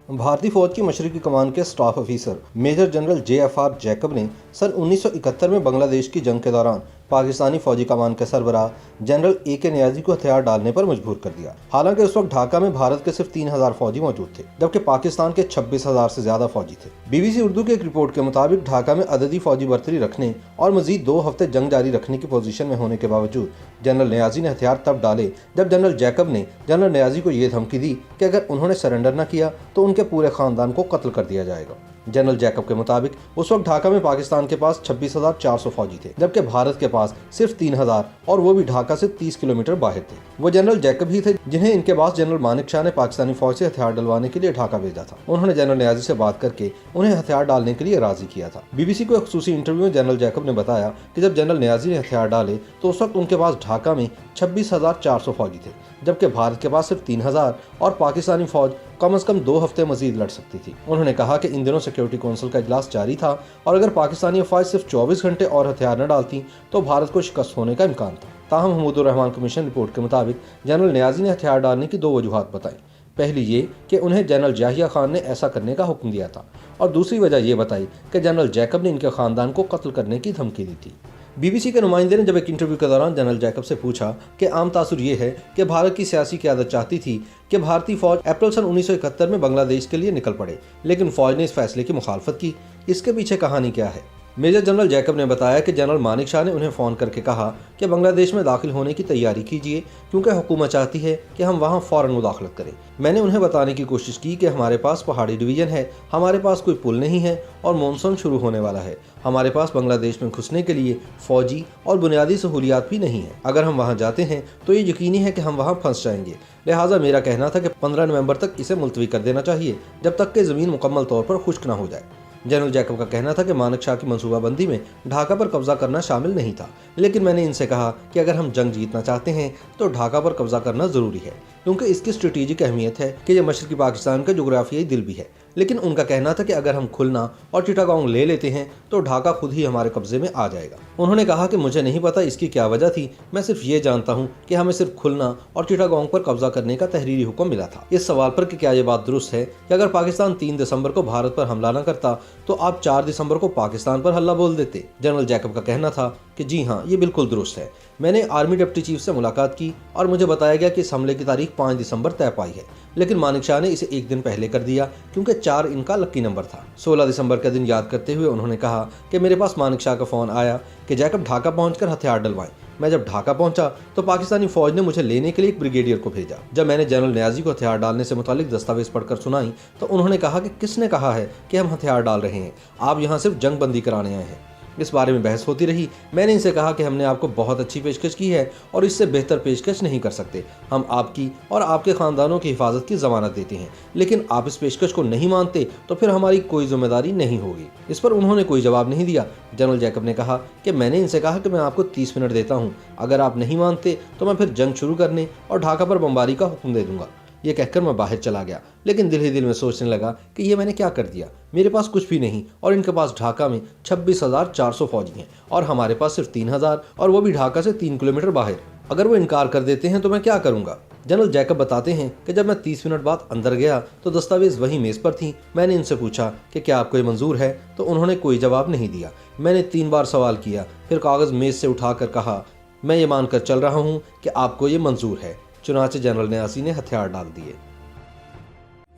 भारतीय फौज की मशरकी कमान के staff officer major general JFR Jacob ने सन 1971 में बांग्लादेश की जंग के दौरान पाकिस्तानी फौजी कमान के सरबराह जनरल AK नियाजी को हथियार डालने पर मजबूर कर दिया। हालांकि उस वक्त ढाका में भारत के सिर्फ 3000 फौजी मौजूद थे, जबकि पाकिस्तान के 26,000 से ज्यादा फौजी थे। BBC उर्दू की एक रिपोर्ट के मुताबिक ढाका में अददी फौजी बर्तरी रखने और मजीद 2 हफ्ते जंग जारी रखने की पोजीशन में होने के बावजूद जनरल नियाजी ने हथियार तब डाले जब जनरल जैकब ने जनरल नियाजी को ये धमकी दी कि अगर उन्होंने सरेंडर न किया तो उनके पूरे खानदान को कत्ल कर दिया जाएगा। जनरल जैकब के मुताबिक उस वक्त ढाका में पाकिस्तान के पास 26,400 फौजी थे, जबकि भारत के पास सिर्फ 3,000 और वो भी ढाका से 30 किलोमीटर बाहर थे। वो जनरल जैकब ही थे जिन्हें इनके पास जनरल मानिक शाह ने पाकिस्तानी फौज से हथियार डलवाने के लिए ढाका भेजा था। उन्होंने जनरल नियाजी से बात करके उन्हें हथियार डालने के लिए राजी किया था। BBC को एक खुसूसी इंटरव्यू में जनरल जैकब ने बताया कि जब जनरल नियाजी ने हथियार डाले तो उस वक्त उनके पास ढाका में 26,400 फौजी थे, जबकि भारत के पास सिर्फ 3,000 और पाकिस्तानी फौज कम से कम 2 हफ्ते मजीद लड़ सकती थी। उन्होंने कहा कि इन दिनों सिक्योरिटी काउंसिल का इजलास जारी था और अगर पाकिस्तानी अफवाज सिर्फ 24 घंटे और हथियार न डालती तो भारत को शिकस्त होने का इम्कान था। ताहम महमूदुर रहमान कमीशन रिपोर्ट के मुताबिक जनरल नियाजी ने हथियार डालने की 2 वजूहात बताई। पहली ये कि उन्हें जनरल जाहिया खान ने ऐसा करने का हुक्म दिया था, और दूसरी वजह ये बताई कि जनरल जैकब ने इनके खानदान को कत्ल करने की धमकी दी थी। BBC के नुमाइंदे ने जब एक इंटरव्यू के दौरान जनरल जैकब से पूछा कि आम तासुर ये है कि भारत की सियासी क़यादत चाहती थी कि भारतीय फौज अप्रैल सन 1971 में बांग्लादेश के लिए निकल पड़े, लेकिन फौज ने इस फैसले की मुखालफत की। इसके पीछे कहानी क्या है? मेजर जनरल जैकब ने बताया कि जनरल मानिक शाह ने उन्हें फ़ोन करके कहा कि बांग्लादेश में दाखिल होने की तैयारी कीजिए क्योंकि हुकूमत चाहती है कि हम वहां फ़ौरन मुदाखलत करें। मैंने उन्हें बताने की कोशिश की कि हमारे पास पहाड़ी डिवीज़न है, हमारे पास कोई पुल नहीं है और मानसून शुरू होने वाला है। हमारे पास बांग्लादेश में घुसने के लिए फ़ौजी और बुनियादी सहूलियात भी नहीं है। अगर हम वहाँ जाते हैं तो ये यकीनी है कि हम वहाँ फंस जाएंगे। लिहाजा मेरा कहना था कि 15 नवंबर तक इसे मुलतवी कर देना चाहिए, जब तक कि ज़मीन मुकम्मल तौर पर खुश्क न हो जाए। जनरल जैकब का कहना था कि मानिक शाह की मनसूबाबंदी में ढाका पर कब्जा करना शामिल नहीं था, लेकिन मैंने इनसे कहा कि अगर हम जंग जीतना चाहते हैं तो ढाका पर कब्जा करना ज़रूरी है, क्योंकि इसकी स्ट्रेटेजिक अहमियत है कि यह मशरकी पाकिस्तान का जोग्राफियाई दिल भी है। लेकिन उनका कहना था कि अगर हम खुलना और चिटागोंग ले लेते हैं तो ढाका खुद ही हमारे कब्जे में आ जाएगा। उन्होंने कहा कि मुझे नहीं पता इसकी क्या वजह थी, मैं सिर्फ ये जानता हूँ कि हमें सिर्फ खुलना और चिटागोंग पर कब्जा करने का तहरीरी हुक्म मिला था। इस सवाल पर कि क्या ये बात दुरुस्त है कि अगर पाकिस्तान 3 दिसंबर को भारत पर हमला न करता तो आप 4 दिसंबर को पाकिस्तान पर हल्ला बोल देते, जनरल जैकब का कहना था कि जी हाँ, ये बिल्कुल दुरुस्त है। मैंने आर्मी डिप्टी चीफ से मुलाकात की और मुझे बताया गया कि इस हमले की तारीख 5 दिसंबर तय पाई है, लेकिन मानिक शाह ने इसे 1 दिन पहले कर दिया क्योंकि 4 इनका लकी नंबर था। 16 दिसंबर का दिन याद करते हुए उन्होंने कहा कि मेरे पास मानिक शाह का फ़ोन आया कि जैकब ढाका पहुंचकर हथियार डलवाएं। मैं जब ढाका पहुंचा तो पाकिस्तानी फौज ने मुझे लेने के लिए एक ब्रिगेडियर को भेजा। जब मैंने जनरल नियाजी को हथियार डालने से मुतालिक दस्तावेज पढ़कर सुनाई तो उन्होंने कहा कि किसने कहा है कि हम हथियार डाल रहे हैं, आप यहाँ सिर्फ जंग बंदी कराने आए हैं। इस बारे में बहस होती रही। मैंने इनसे कहा कि हमने आपको बहुत अच्छी पेशकश की है और इससे बेहतर पेशकश नहीं कर सकते। हम आपकी और आपके ख़ानदानों की हिफाजत की ज़मानत देते हैं, लेकिन आप इस पेशकश को नहीं मानते तो फिर हमारी कोई जिम्मेदारी नहीं होगी। इस पर उन्होंने कोई जवाब नहीं दिया। जनरल जैकब ने कहा कि मैंने इनसे कहा कि मैं आपको 30 मिनट देता हूँ, अगर आप नहीं मानते तो मैं फिर जंग शुरू करने और ढाका पर बमबारी का हुक्म दे दूंगा। ये कहकर मैं बाहर चला गया, लेकिन दिल ही दिल में सोचने लगा कि ये मैंने क्या कर दिया। मेरे पास कुछ भी नहीं और इनके पास ढाका में 26,400 फौजी हैं और हमारे पास सिर्फ 3,000 और वो भी ढाका से 3 किलोमीटर बाहर। अगर वो इनकार कर देते हैं तो मैं क्या करूँगा? जनरल जैकब बताते हैं कि जब मैं 30 मिनट बाद अंदर गया तो दस्तावेज वही मेज़ पर थी। मैंने इनसे पूछा कि क्या आपको ये मंजूर है, तो उन्होंने कोई जवाब नहीं दिया। मैंने 3 बार सवाल किया, फिर कागज़ मेज़ से उठाकर कहा, मैं ये मानकर चल रहा हूँ कि आपको ये मंजूर है। चुनाचे जनरल नियाजी ने हथियार डाल दिए।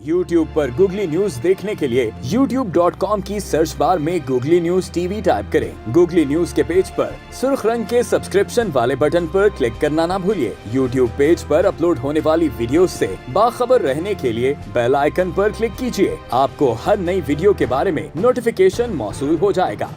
YouTube पर गूगली न्यूज देखने के लिए youtube.com की सर्च बार में गूगली न्यूज TV टाइप करें। गूगली न्यूज के पेज पर सुर्ख रंग के सब्सक्रिप्शन वाले बटन पर क्लिक करना ना भूलिए। YouTube पेज पर अपलोड होने वाली वीडियोस से बाखबर रहने के लिए बेल आइकन पर क्लिक कीजिए। आपको हर नई वीडियो के बारे में नोटिफिकेशन मौसूल हो जाएगा।